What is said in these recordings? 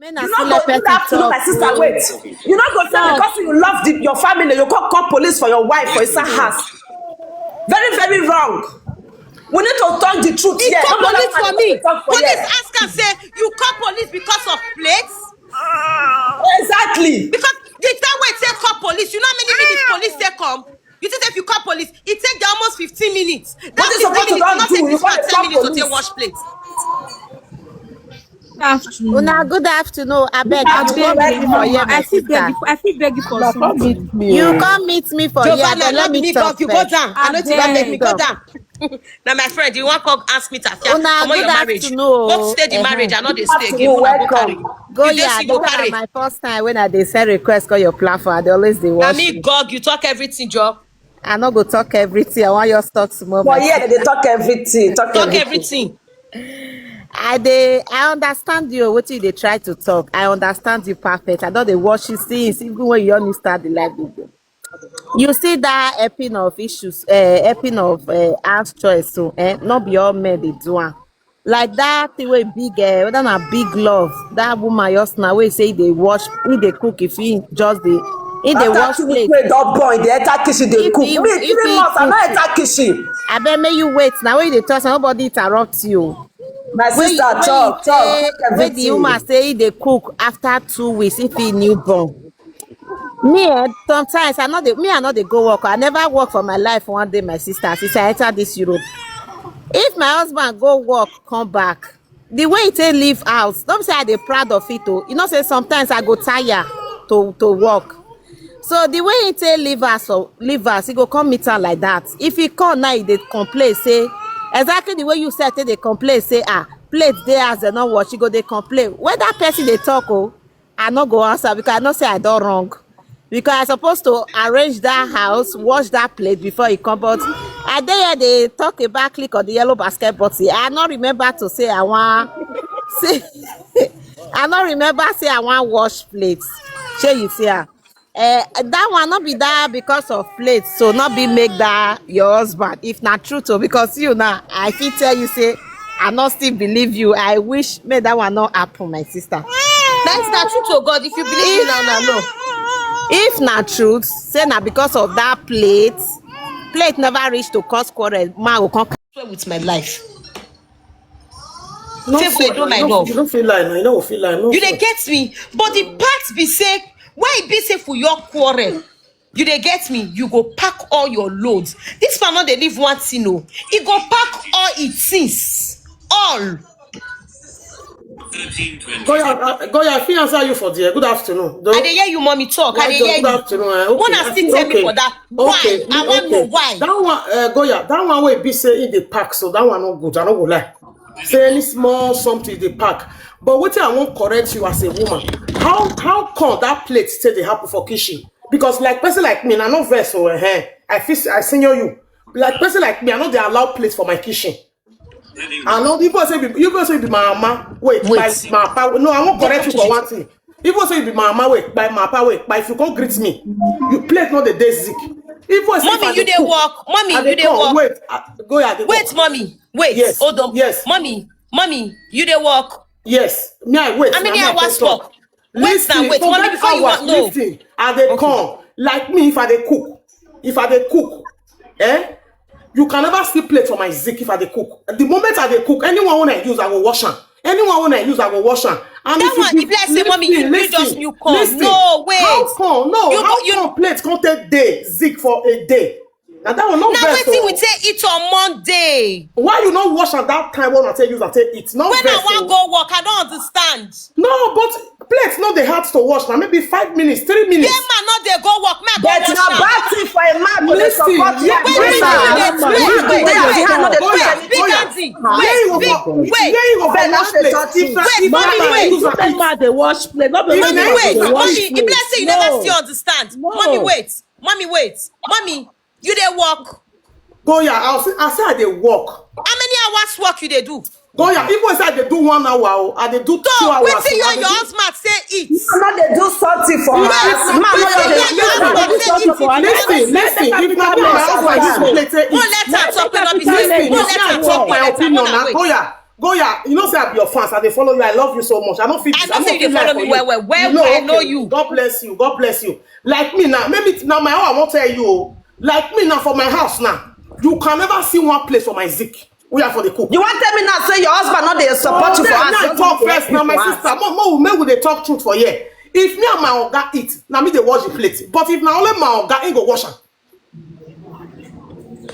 You not go do that to my sister. Wait. You not go say because you love your family, you call police for your wife for inside house. Very, very wrong. We need to talk the truth here. Call police for me. Police ask and say you call police because of plates. Exactly. Because the time when say call police, you know how many minutes police they come? You think if you call police, it take them almost 15 minutes. That 15 minutes not take this man 10 minutes to take wash plates. Good afternoon. I beg you. I feel beg you for something. You come meet me for here. Let me talk. You go down. I know you want make me go down. Now, my friend, you want to come ask me to come on your marriage? Go stay the marriage. I know they stay again. Goya, this is my first time when I send request call your platform. They always they watch. I mean, God, you talk everything, Joe. I not go talk everything. I want your talk tomorrow. But yeah, they talk everything. Talk everything. I understand you. What they try to talk. I understand you perfect. I know they watch you scenes even when you only start the live video. You see that epping of issues, epping of ask choice, so not be all men they do one. Like that thing way big, whether a big love. That woman just now we say they wash, they cook if he just in the wash plate. That boy, they enter kitchen, they cook. Me 3 months, I'm not enter kitchen. I bet may you wait now. When they talk, nobody interrupt you. My sister talk. When the woman say they cook after 2 weeks if he newborn. Me, sometimes I know they go work. I never work for my life one day, my sister, since I entered this Europe. If my husband go work, come back, the way he leave house, don't say I'm proud of it. You know, say sometimes I go tired to work. So the way he leave us, he go come meet her like that. If he come now, they complain, say, exactly the way you said they complain, say, plate there as they not watch, he go they complain. When that person they talk, I not go answer because I not say I don't wrong. Because I supposed to arrange that house, wash that plate before he come. But I there they talk about click on the yellow basket, but I not remember to say I want say I not remember say I want wash plates. Shey you see that one not be that because of plates, so not be make that your husband. If not true to because you now I feel tell you say I not still believe you. I wish may that one not happen, my sister. That's not true to God. If you believe me now, no. If not truth, say na because of that plate never reach to cause quarrel. Man will come with my life. You don't feel like no. You don't feel like no. You dey get me, but the part be say why it be say for your quarrel. You dey get me. You go pack all your loads. This man not dey leave one thing no. He go pack all it things, all. Goya, I feel answer you for there. Good afternoon. I dey hear you, mommy talk. I dey hear you. Good afternoon. Okay. Wanna still tell me for that? Why? I want to know why. That one, Goya, that one will be say in the pack, so that one not good. I don't go lie. Say any small something in the pack. But what I won't correct you as a woman. How come that plate say they happen for kitchen? Because like person like me, I know verse over here. I senior you. Like person like me, I know they allow plates for my kitchen. I know people say be my mama. Wait. By my power. No, I won't correct you for one thing. People say be my mama. Wait, by my power. Wait, but if you can't greet me, you plate not the day zik. Mommy, you dey walk. Mommy, you dey walk. Wait, go ahead. Wait, mommy. Wait. Yes. Hold on. Yes. Mommy, you dey walk. Yes. Me, I wait. How many hours work? Listen, wait. Mommy, before you want no. Listen, and they come like me if I dey cook, you can never see plate for my zik if I dey cook. The moment I dey cook, anyone when I use, I will wash them. Anyone when I use, I will wash them. And that one, if I say, mommy, you just new come. No, wait. How come? No, how come plate can't take day zik for a day? Now that one not now best. Now we say eat on Monday. Why you not wash at that time when I say use and say eat? Not when best, I want go work, I don't understand. No, but plates not the hard to wash now. Maybe 5 minutes, 3 minutes. Yeah, man, not they go work. Man, go wash. That's not bad thing for a man. Listen, If let's say you never still understand. Mommy, wait. Mommy, you dey work. Goya, I say I dey work. How many hours work you dey do? Goya, even say I dey do 1 hour, I dey do 2 hours. Wait till you and your husband say eat. Man, they do something for us. Listen. If not my husband, won't let her talk. Goya, Goya, you know say I be your fans, they follow you. I love you so much. I don't feel. I don't say you follow me well. I know you. God bless you. God bless you. Like me now, maybe now my own. I won't tell you. Like me now for my house now, you can never see one place for my zik. We are for the cook. You want tell me now say your husband not dey support you for us? Now talk first. Now my sister, more women will they talk truth for here. If me and my oga eat, now me they wash the plate. But if now only my oga ain't go wash am.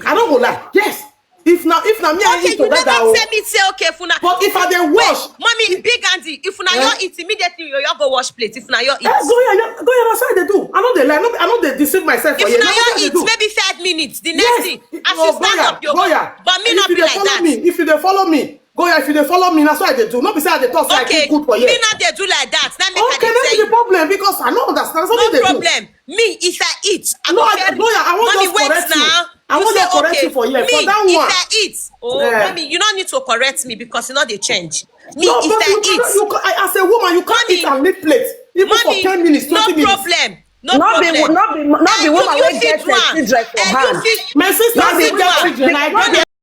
I don't go lie. Yes. If now me and Okay, eat you together. never tell me say okay, Funa. But if I dey wash, Mommy, big auntie, if una you eat immediately, you go wash plate. If una you eat. Goya, that's how they do. I know they lie. I know they deceive myself. If una you eat, maybe 5 minutes. The next thing, as you stand up, you Goya. but me not be like that. If you dey follow me, Goya, if you dey follow me, that's what they do. Not beside the talk like Okay, good for you. me not they do like that. Now make Okay, that's the problem because I don't understand. no problem. Me, if I eat, I No, go Goya, I want Mommy, just correct you. now. I want to correct you for here. Me, For that if one. I eat, mommy, you don't need to correct me because you know they change. Me, No, if but I eat, as a woman, you can't eat and leave plate. Even for 10 minutes, 20 minutes. no problem. No Not problem. be woman You wey get fit do am. children for And hand. you fit- My sister Not still be get woman. children. I get